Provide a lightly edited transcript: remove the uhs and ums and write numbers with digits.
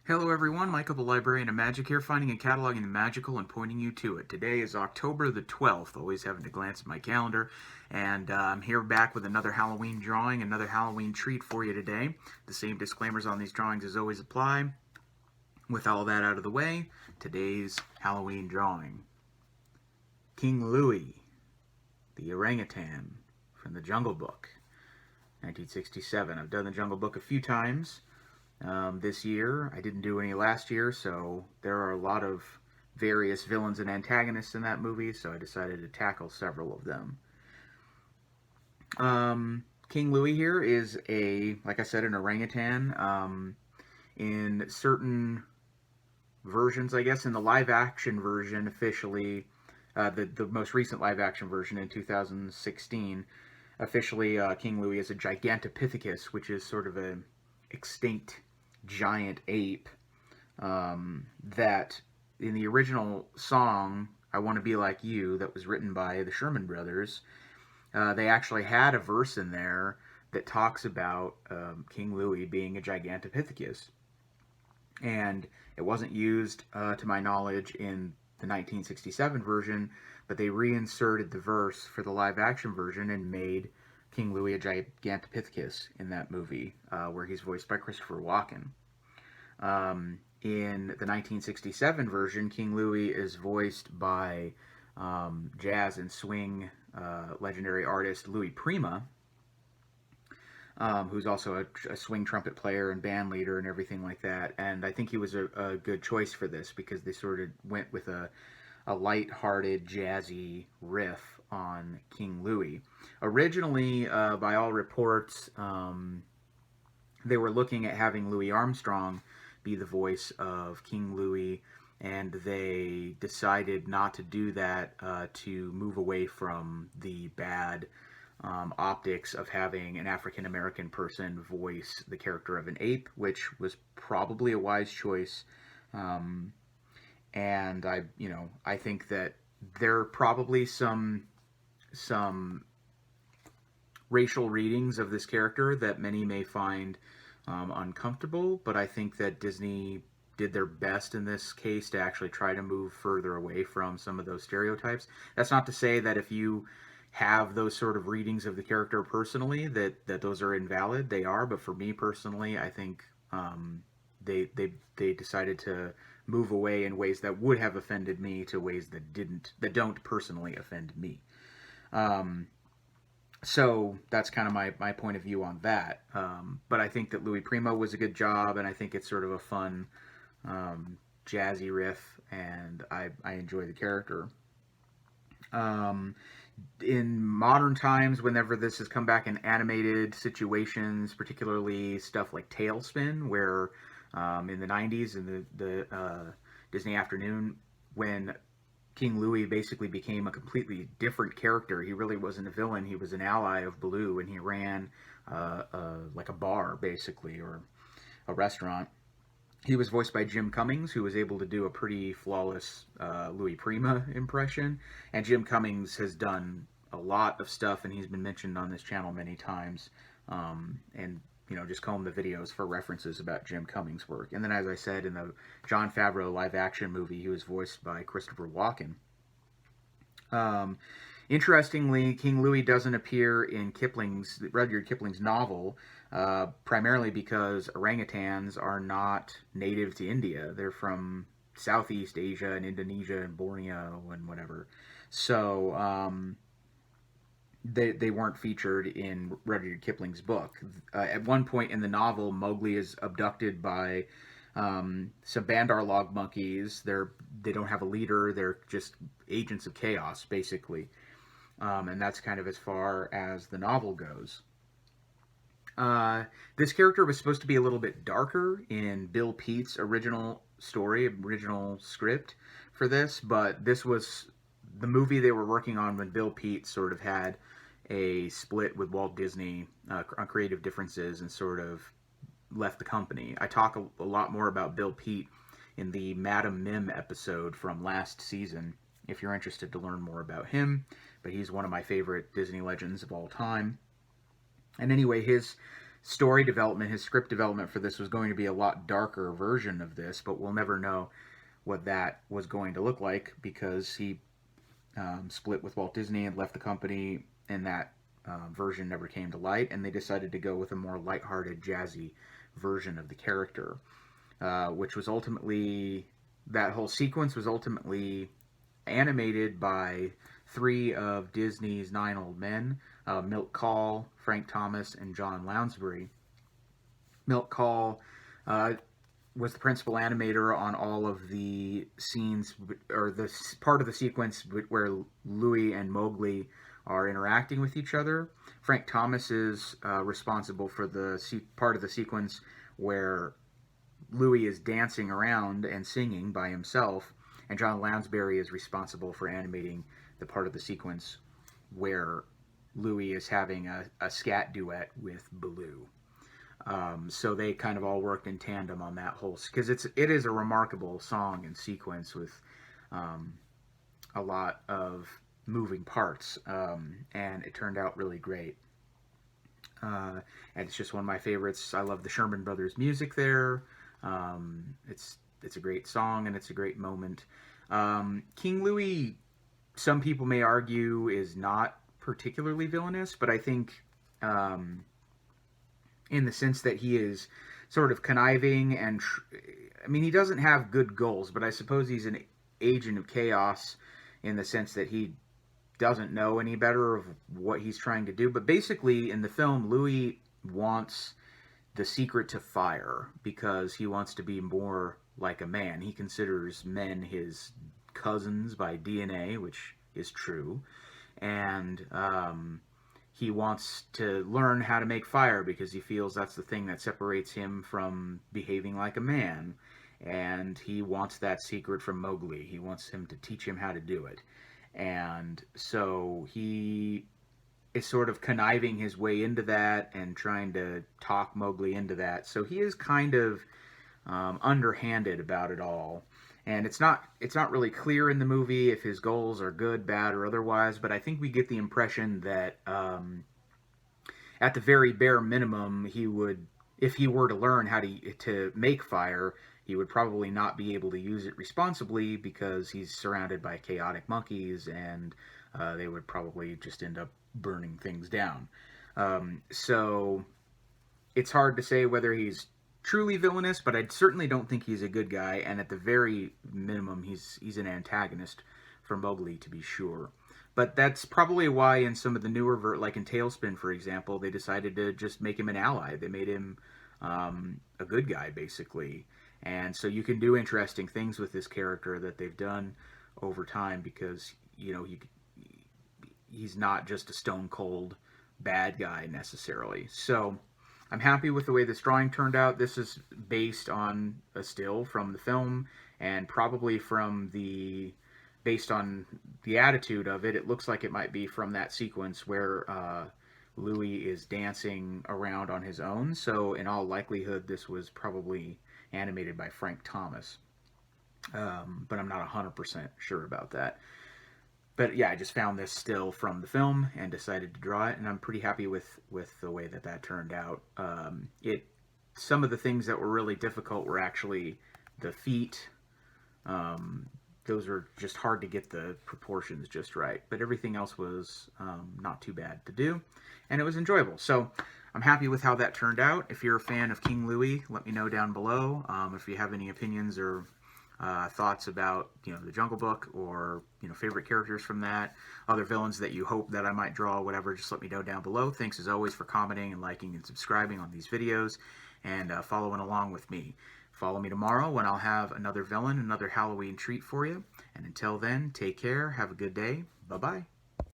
Hello everyone, Michael the Librarian of Magic here, finding and cataloging the magical and pointing you to it. Today is October the 12th, always having to glance at my calendar, and I'm here back with another Halloween drawing, another Halloween treat for you today. The same disclaimers on these drawings as always apply. With all that out of the way, today's Halloween drawing. King Louie, the orangutan from the Jungle Book, 1967. I've done the Jungle Book a few times. This year. I didn't do any last year, so there are a lot of various villains and antagonists in that movie, so I decided to tackle several of them. King Louie here is like I said, an orangutan. In certain versions, I guess, in the live-action version officially, the most recent live-action version in 2016, officially King Louie is a Gigantopithecus, which is sort of a extinct giant ape that in the original song I Want to Be Like You that was written by the Sherman Brothers, they actually had a verse in there that talks about King Louie being a Gigantopithecus, and it wasn't used to my knowledge in the 1967 version, but they reinserted the verse for the live action version and made King Louie a Gigantopithecus in that movie, where he's voiced by Christopher Walken. In the 1967 version, King Louie is voiced by jazz and swing legendary artist Louis Prima, who's also a swing trumpet player and band leader and everything like that. And I think he was a good choice for this because they sort of went with a light-hearted, jazzy riff on King Louie. Originally, by all reports, they were looking at having Louis Armstrong be the voice of King Louie, and they decided not to do that to move away from the bad optics of having an African-American person voice the character of an ape, which was probably a wise choice. And I think that there are probably some racial readings of this character that many may find uncomfortable, but I think that Disney did their best in this case to actually try to move further away from some of those stereotypes. That's not to say that if you have those sort of readings of the character personally that those are invalid. They are, but for me personally, I think they decided to move away in ways that would have offended me to ways that don't personally offend me. So that's kind of my point of view on that. But I think that Louis Prima was a good job, and I think it's sort of a fun, jazzy riff, and I enjoy the character. In modern times, whenever this has come back in animated situations, particularly stuff like Tailspin, where in the 90s, in the Disney Afternoon, when King Louie basically became a completely different character. He really wasn't a villain. He was an ally of Baloo, and he ran like a bar, basically, or a restaurant. He was voiced by Jim Cummings, who was able to do a pretty flawless Louis Prima impression. And Jim Cummings has done a lot of stuff, and he's been mentioned on this channel many times. And just comb the videos for references about Jim Cummings' work. And then, as I said, in the Jon Favreau live-action movie, he was voiced by Christopher Walken. Interestingly, King Louie doesn't appear in Rudyard Kipling's novel, primarily because orangutans are not native to India. They're from Southeast Asia and Indonesia and Borneo and whatever. So they weren't featured in Rudyard Kipling's book. At one point in the novel, Mowgli is abducted by some Bandar log monkeys. They don't have a leader. They're just agents of chaos, basically. And that's kind of as far as the novel goes. This character was supposed to be a little bit darker in Bill Pete's original script for this, but this was the movie they were working on when Bill Pete sort of had a split with Walt Disney on creative differences and sort of left the company. I talk a lot more about Bill Pete in the Madam Mim episode from last season if you're interested to learn more about him, but he's one of my favorite Disney legends of all time. And anyway, his story development, his script development for this was going to be a lot darker version of this, but we'll never know what that was going to look like because he split with Walt Disney and left the company, and that version never came to light, and they decided to go with a more lighthearted, jazzy version of the character, which was ultimately, that whole sequence was ultimately animated by three of Disney's 9 old men, Milt Kahl, Frank Thomas, and John Lounsbury. Milt Kahl was the principal animator on all of the scenes, or the part of the sequence where Louie and Mowgli are interacting with each other. Frank Thomas is responsible for the part of the sequence where Louie is dancing around and singing by himself, and John Lounsbury is responsible for animating the part of the sequence where Louie is having a scat duet with Baloo. So they kind of all worked in tandem on that whole, because it is a remarkable song and sequence with a lot of moving parts, and it turned out really great. And it's just one of my favorites. I love the Sherman Brothers music there. It's a great song and it's a great moment. King Louie, some people may argue, is not particularly villainous, but I think in the sense that he is sort of conniving and I mean, he doesn't have good goals, but I suppose he's an agent of chaos in the sense that he doesn't know any better of what he's trying to do. But basically in the film, Louie wants the secret to fire because he wants to be more like a man. He considers men his cousins by DNA, which is true, and he wants to learn how to make fire because he feels that's the thing that separates him from behaving like a man. And he wants that secret from Mowgli. He wants him to teach him how to do it. And so he is sort of conniving his way into that and trying to talk Mowgli into that. So he is kind of underhanded about it all. And it's not really clear in the movie if his goals are good, bad, or otherwise, but I think we get the impression that at the very bare minimum, he would, if he were to learn how to make fire, he would probably not be able to use it responsibly because he's surrounded by chaotic monkeys, and they would probably just end up burning things down. So it's hard to say whether he's truly villainous, but I certainly don't think he's a good guy, and at the very minimum, he's an antagonist for Mowgli, to be sure. But that's probably why in some of the newer, like in Tailspin, for example, they decided to just make him an ally. They made him a good guy, basically. And so you can do interesting things with this character that they've done over time because, you know, he's not just a stone cold bad guy necessarily. So I'm happy with the way this drawing turned out. This is based on a still from the film and probably based on the attitude of it, it looks like it might be from that sequence where Louie is dancing around on his own. So in all likelihood, this was probably animated by Frank Thomas. But I'm not 100% sure about that. But yeah, I just found this still from the film and decided to draw it, and I'm pretty happy with the way that turned out. Some of the things that were really difficult were actually the feet. Those were just hard to get the proportions just right, but everything else was not too bad to do, and it was enjoyable. So I'm happy with how that turned out. If you're a fan of King Louie, let me know down below. If you have any opinions or thoughts about, you know, the Jungle Book, or, you know, favorite characters from that, other villains that you hope that I might draw, whatever, just let me know down below. Thanks as always for commenting and liking and subscribing on these videos, and following along with me. Follow me tomorrow when I'll have another villain, another Halloween treat for you. And until then, take care, have a good day, bye-bye.